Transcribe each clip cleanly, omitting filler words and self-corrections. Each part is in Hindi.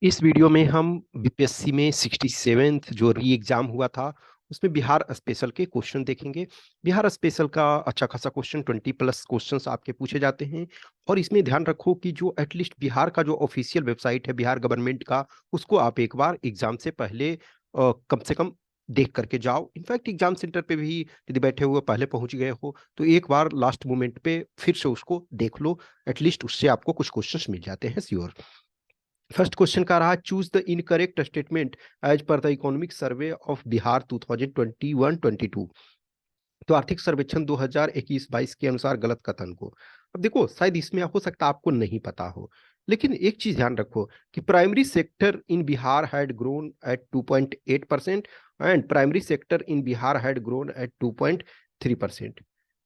इस वीडियो में हम बीपीएससी में 67th जो री एग्जाम हुआ था उसमें बिहार स्पेशल के क्वेश्चन देखेंगे। बिहार स्पेशल का अच्छा खासा क्वेश्चन 20+ क्वेश्चंस आपके पूछे जाते हैं। और इसमें ध्यान रखो कि जो एटलीस्ट बिहार का जो ऑफिशियल वेबसाइट है बिहार गवर्नमेंट का, उसको आप एक बार एग्जाम से पहले कम से कम देख करके जाओ। इनफैक्ट एग्जाम सेंटर पे भी यदि बैठे हुए पहले पहुंच गए हो तो एक बार लास्ट मोमेंट पे फिर से उसको देख लो। एटलीस्ट उससे आपको कुछ क्वेश्चंस मिल जाते हैं श्योर। फर्स्ट क्वेश्चन का रहा, choose the incorrect statement as per the economic survey of Bihar 2021-22। तो आर्थिक सर्वेक्षण 2021-22 के अनुसार गलत कथन को। अब देखो शायद इसमें हो सकता है आपको नहीं पता हो, लेकिन एक चीज ध्यान रखो कि primary sector in Bihar had grown at 2.8% and primary sector in Bihar had grown at 2.3%।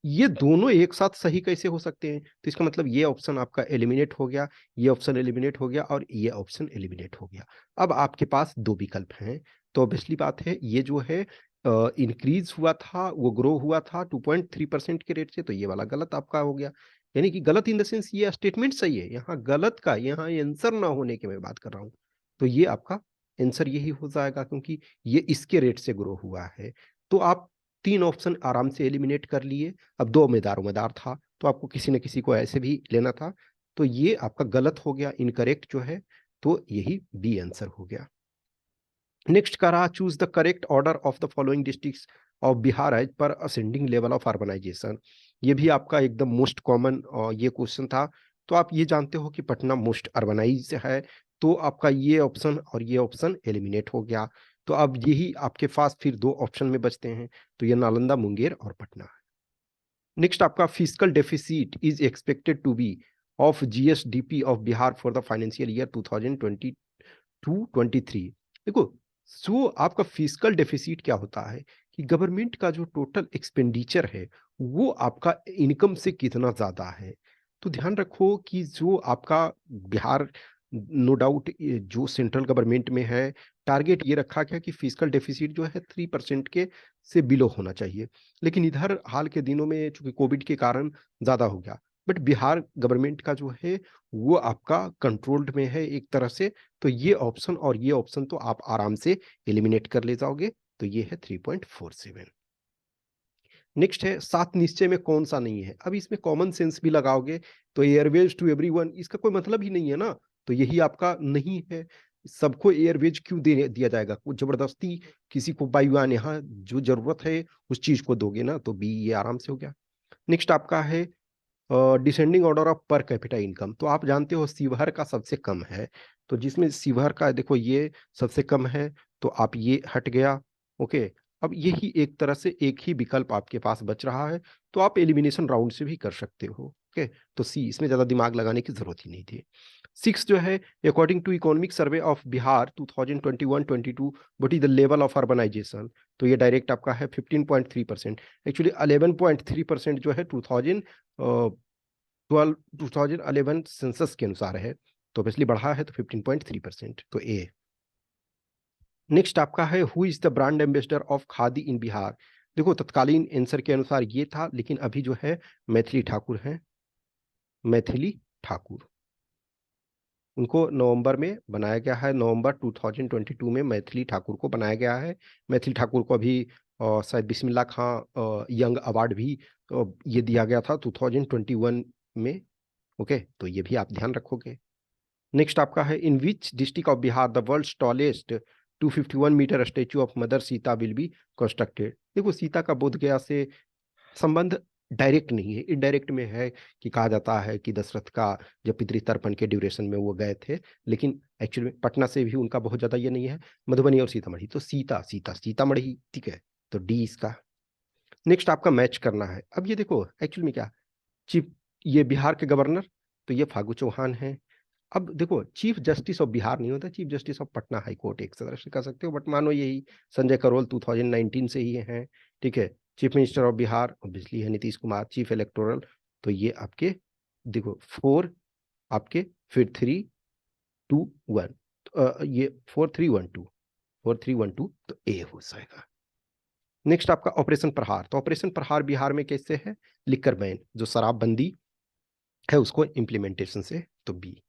ये दोनों एक साथ सही कैसे हो सकते हैं? तो इसका मतलब ये ऑप्शन आपका एलिमिनेट हो गया, ये ऑप्शन एलिमिनेट हो गया और ये ऑप्शन एलिमिनेट हो गया। अब आपके पास दो विकल्प हैं। तो ऑब्वियसली बात है ये जो है इंक्रीज हुआ था, वो ग्रो हुआ था 2.3% के रेट से, तो ये वाला गलत आपका हो गया। यानी कि गलत इन द सेंस ये स्टेटमेंट सही है, यहाँ गलत का यहाँ आंसर ना होने की मैं बात कर रहा हूँ। तो ये आपका आंसर यही हो जाएगा क्योंकि ये इसके रेट से ग्रो हुआ है। तो आप तीन ऑप्शन आराम से एलिमिनेट कर लिए। अब दो उम्मीदवार था तो आपको किसी न किसी को ऐसे भी लेना था। तो ये आपका गलत हो गया, इनकरेक्ट जो है। तो यही बी आंसर हो गया। नेक्स्ट का रहा, choose the correct order of the following districts of Bihar as per ascending level of urbanisation. ये भी आपका एकदम मोस्ट कॉमन ये क्वेश्चन था। तो आप ये जानते हो कि पटना मोस्ट अर्बनाइज है, तो आपका ये ऑप्शन और ये ऑप्शन एलिमिनेट हो गया। तो अब यही आपके पास फिर दो ऑप्शन में बचते हैं, तो ये नालंदा, मुंगेर और पटना है। नेक्स्ट आपका physical deficit is expected to be of GSDP of Bihar for the financial year 2022-23। देखो, सो आपका फिजिकल डेफिसिट क्या होता है कि गवर्नमेंट का जो टोटल एक्सपेंडिचर है वो आपका इनकम से कितना ज्यादा है। तो ध्यान रखो कि जो आपका बिहार, नो डाउट जो सेंट्रल गवर्नमेंट में है, टारगेट ये रखा गया कि फिजिकल डेफिसिट जो है 3% के से बिलो होना चाहिए। लेकिन इधर हाल के दिनों में चूंकि कोविड के कारण ज्यादा हो गया, बट बिहार गवर्नमेंट का जो है वो आपका कंट्रोल्ड में है एक तरह से। तो ये ऑप्शन और ये ऑप्शन तो आप आराम से एलिमिनेट कर ले जाओगे। तो ये है 3.47। नेक्स्ट है, सात निश्चय में कौन सा नहीं है? अब इसमें कॉमन सेंस भी लगाओगे तो एयरवेज टू एवरीवन इसका कोई मतलब ही नहीं है ना। तो यही आपका नहीं है। सबको एयरवेज क्यों दे दिया जाएगा? कुछ जबरदस्ती किसी को बायुयान, यहाँ जो जरूरत है उस चीज को दोगे ना। तो बी ये आराम से हो गया। नेक्स्ट आपका है descending order of per capita income. तो आप जानते हो शिवहर का सबसे कम है, तो जिसमें शिवहर का देखो ये सबसे कम है, तो आप ये हट गया। ओके, अब यही एक तरह से एक ही विकल्प आपके पास बच रहा है, तो आप एलिमिनेशन राउंड से भी कर सकते हो। ओके, तो सी, इसमें ज्यादा दिमाग लगाने की जरूरत ही नहीं थी। सिक्स जो है, according to economic survey of Bihar 2021-22 what is the level of urbanisation. तो ये डायरेक्ट आपका है 15.3%। एक्चुअली 11.3% जो है 2011 सेंसस के अनुसार है, तो ऑब्वियसली बढ़ा है तो 15.3%, तो ए। नेक्स्ट आपका है, who is the brand ambassador of Khadi in Bihar. देखो तत्कालीन आंसर के अनुसार ये था, लेकिन अभी जो है मैथिली ठाकुर हैं, मैथिली ठाकुर। उनको नवंबर में बनाया गया है, नवंबर 2022 में मैथिली ठाकुर को बनाया गया है। मैथिली ठाकुर को अभी शायद बिस्मिल्लाह खां यंग अवार्ड भी ये दिया गया था 2021 में। ओके, तो ये भी आप ध्यान रखोगे। नेक्स्ट आपका है, in which district of Bihar the world's tallest 251 metre statue of mother Sita will be constructed. देखो सीता का बोध गया से संबंध डायरेक्ट नहीं है, इनडायरेक्ट में है कि कहा जाता है कि दशरथ का जब पितृतर्पण के ड्यूरेशन में वो गए थे, लेकिन एक्चुअली में पटना से भी उनका बहुत ज्यादा ये नहीं है। मधुबनी और सीतामढ़ी, तो सीता सीता सीतामढ़ी, ठीक है। तो डी इसका। नेक्स्ट आपका मैच करना है। अब ये देखो एक्चुअली में क्या, चीफ, ये बिहार के गवर्नर तो ये फागू चौहान है। अब देखो चीफ जस्टिस ऑफ बिहार नहीं होता, chief justice of Patna high court एक तरह से कह सकते हो, बट मानो यही संजय करोल 2019 से ही हैं। ठीक है, chief minister of Bihar obviously है नीतीश कुमार, चीफ इलेक्टोरल। तो ये आपके देखो फोर, आपके फिर 3, 2, 1, ये 4, 3, 1, 2, 4, 3, 1, 2, तो ए हो जाएगा। नेक्स्ट आपका ऑपरेशन प्रहार। तो ऑपरेशन प्रहार बिहार में कैसे है? लिकर बैन, जो शराबबंदी है उसको इम्प्लीमेंटेशन से, तो बी।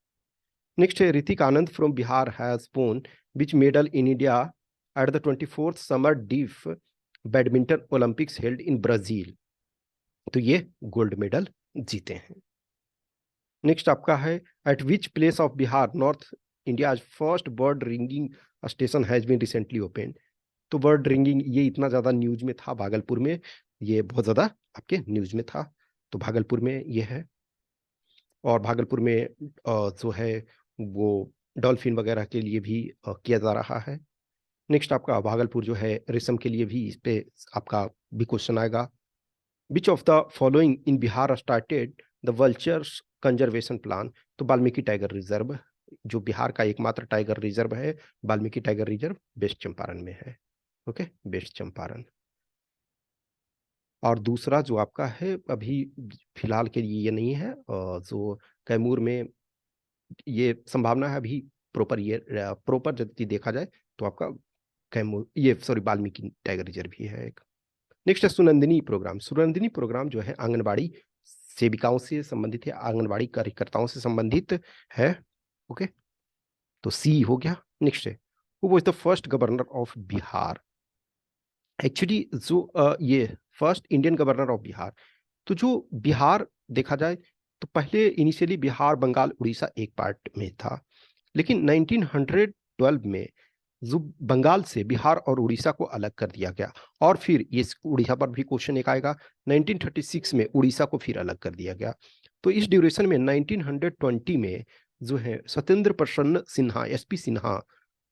नेक्स्ट है Hrithik Anand from Bihar has won which medal in India at the 24th summer deaf badminton Olympics held in Brazil. तो ये गोल्ड मेडल जीते हैं। नेक्स्ट आपका है at which place of Bihar north India first bird ringing station has been recently open. तो बर्ड रिंगिंग ये इतना ज्यादा न्यूज में था भागलपुर में, ये बहुत ज्यादा आपके न्यूज में था, तो भागलपुर में ये है। और भागलपुर में जो है वो डॉल्फिन वगैरह के लिए भी किया जा रहा है। नेक्स्ट आपका भागलपुर जो है रेशम के लिए भी इस पे आपका भी क्वेश्चन आएगा। Which of the following in Bihar started the vultures conservation plan. तो वाल्मीकि टाइगर रिजर्व, जो बिहार का एकमात्र टाइगर रिजर्व है, Valmiki tiger reserve west Champaran में है। Okay, west Champaran. और दूसरा जो आपका है अभी फिलहाल के लिए ये नहीं है, जो कैमूर में ये संभावना है अभी प्रॉपर, ये प्रॉपर यदि देखा जाए तो आपका कैमूर, ये सॉरी वाल्मीकि टाइगर रिजर्व भी है एक। नेक्स्ट है सुनंदिनी प्रोग्राम। सुनंदिनी प्रोग्राम जो है आंगनबाड़ी सेविकाओं से संबंधित है, आंगनबाड़ी कार्यकर्ताओं से संबंधित है। ओके, तो सी हो गया। नेक्स्ट है who was the first governor of Bihar. Actually जो ये first Indian governor of Bihar, तो जो बिहार देखा जाए तो पहले इनिशियली बिहार बंगाल उड़ीसा एक पार्ट में था, लेकिन 1912 में जो बंगाल से बिहार और उड़ीसा को अलग कर दिया गया, और फिर ये उड़ीसा पर भी क्वेश्चन एक आएगा, 1936 में उड़ीसा को फिर अलग कर दिया गया। तो इस ड्यूरेशन में 1920 में जो है सत्येंद्र प्रसन्न सिन्हा, एसपी सिन्हा,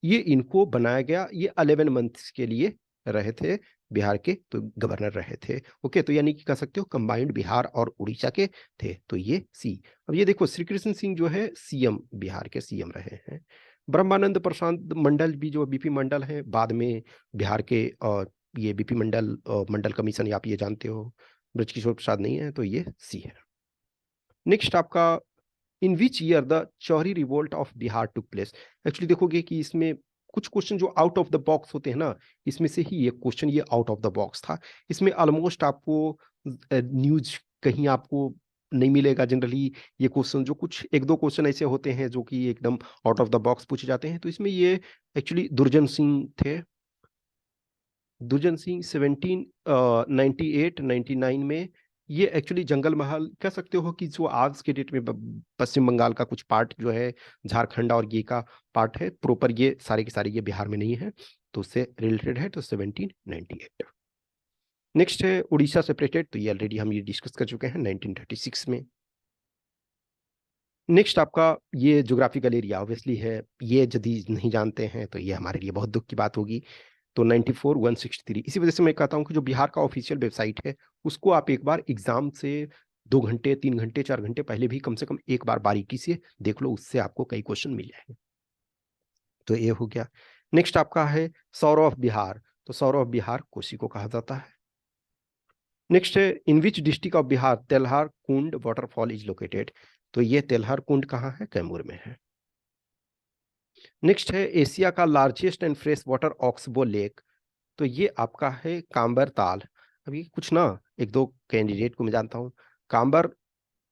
ये इनको बनाया गया। ये 11 मंथ्स के लिए रहे थे बिहार के, तो गवर्नर रहे थे। ओके, तो यानी कि कह सकते हो कंबाइंड बिहार और उड़ीसा के थे, तो ये सी। अब ये देखो श्री कृष्ण सिंह जो है सीएम, बिहार के सीएम रहे हैं। ब्रह्मानंद प्रशांत मंडल भी, जो बीपी मंडल है, बाद में बिहार के ये बीपी मंडल मंडल कमीशन, आप ये जानते हो। ब्रजकिशोर प्रसाद नहीं है, तो ये सी है। नेक्स्ट आपका in which year the Chauri revolt of Bihar took place. Actually देखोगे कि इसमें कुछ क्वेश्चन जो आउट ऑफ द बॉक्स होते हैं ना, इसमें से ही ये क्वेश्चन ये आउट ऑफ द बॉक्स था। इसमें ऑलमोस्ट आपको न्यूज कहीं आपको नहीं मिलेगा जनरली। ये क्वेश्चन जो कुछ एक दो क्वेश्चन ऐसे होते हैं जो कि एकदम आउट ऑफ द बॉक्स पूछे जाते हैं, तो इसमें ये एक्चुअली दुर्जन सिंह थे। दुर्जन सिंह 1798-99 में, ये एक्चुअली जंगल महल कह सकते हो कि जो आज के डेट में पश्चिम बंगाल का कुछ पार्ट जो है, झारखंड और ये का पार्ट है, प्रॉपर ये सारे के सारे ये बिहार में नहीं है, तो उससे रिलेटेड है, तो 1798। नेक्स्ट है उड़ीसा सेपरेटेड, तो ये ऑलरेडी हम ये डिस्कस कर चुके हैं 1936 में। नेक्स्ट आपका ये ज्योग्राफिकल एरिया ऑब्वियसली है, ये यदि नहीं जानते हैं तो ये हमारे लिए बहुत दुख की बात होगी। तो 94,163, इसी वजह से मैं कहता हूँ कि जो बिहार का ऑफिशियल वेबसाइट है उसको आप एक बार एग्जाम से 2 घंटे 3 घंटे 4 घंटे पहले भी कम से कम एक बार बारीकी से देख लो, उससे आपको कई क्वेश्चन मिल जाएंगे। तो ये हो गया। नेक्स्ट आपका है सौरव ऑफ बिहार। तो सौरव ऑफ बिहार कोसी को कहा जाता है। नेक्स्ट है in which district of Bihar Telhar Kund waterfall is located. तो ये तेल्हार कुंड कहाँ है, कैमूर में है। नेक्स्ट है एशिया का largest and fresh water oxbow lake. तो ये आपका है कांबर ताल। अभी कुछ ना एक दो कैंडिडेट को मैं जानता हूँ, कांबर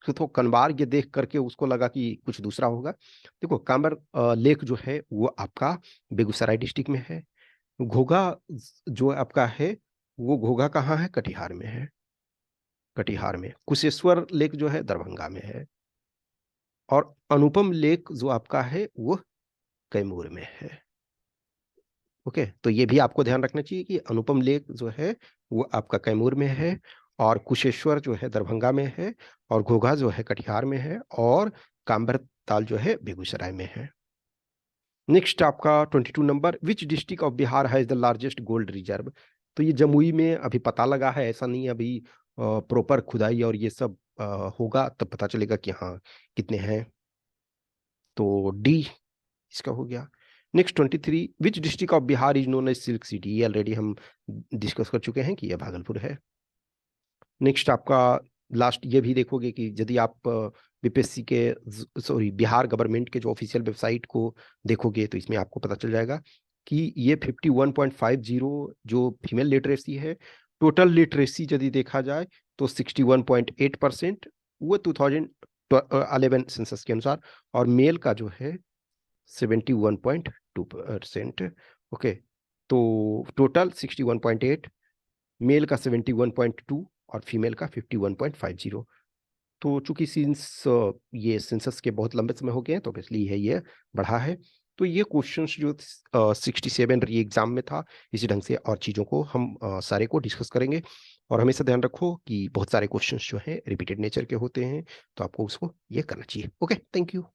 तो कनबार ये देख करके उसको लगा कि कुछ दूसरा होगा। देखो कांबर लेक जो है वो आपका बेगूसराय डिस्ट्रिक्ट में है। घोघा जो आपका है वो घोघा कहाँ है, कटिहार में है। कटिहार में कुशेश्वर लेक जो है दरभंगा में है। और अनुपम लेक जो आपका है वो कैमूर में है। ओके, तो ये भी आपको ध्यान रखना चाहिए कि अनुपम लेक जो है वो आपका कैमूर में है, और कुशेश्वर जो है दरभंगा में है, और घोघा जो है कटिहार में है, और कांबर ताल जो है बेगूसराय में है। नेक्स्ट आपका 22 number, which district of Bihar has the largest gold reserve. तो ये जमुई में अभी पता लगा है, ऐसा नहीं अभी प्रॉपर खुदाई और ये सब होगा तब पता चलेगा कि हाँ कितने हैं। तो डी इसका हो गया। Next 23, which district of Bihar is known as silk city. ये ऑलरेडी हम डिस्कस कर चुके हैं कि यह भागलपुर है। नेक्स्ट आपका लास्ट ये भी देखोगे कि यदि आप बीपीएससी के सॉरी बिहार गवर्नमेंट के जो ऑफिशियल वेबसाइट को देखोगे तो इसमें आपको पता चल जाएगा कि ये 51.50 जो फीमेल लिटरेसी है, टोटल लिटरेसी यदि देखा जाए तो 61.8%, वो 11 सेंसस के अनुसार, और मेल का जो है 71.2%। ओके, तो टोटल 61.8, मेल का 71.2 और फीमेल का 51.50। तो चूंकि सिंस ये सेंसस के बहुत लंबे समय हो गए हैं तो इसलिए ये बढ़ा है। तो ये क्वेश्चंस जो 67 री एग्जाम में था, इसी ढंग से और चीज़ों को हम सारे को डिस्कस करेंगे। और हमेशा ध्यान रखो कि बहुत सारे क्वेश्चंस जो हैं रिपीटेड नेचर के होते हैं, तो आपको उसको ये करना चाहिए। Okay, thank you.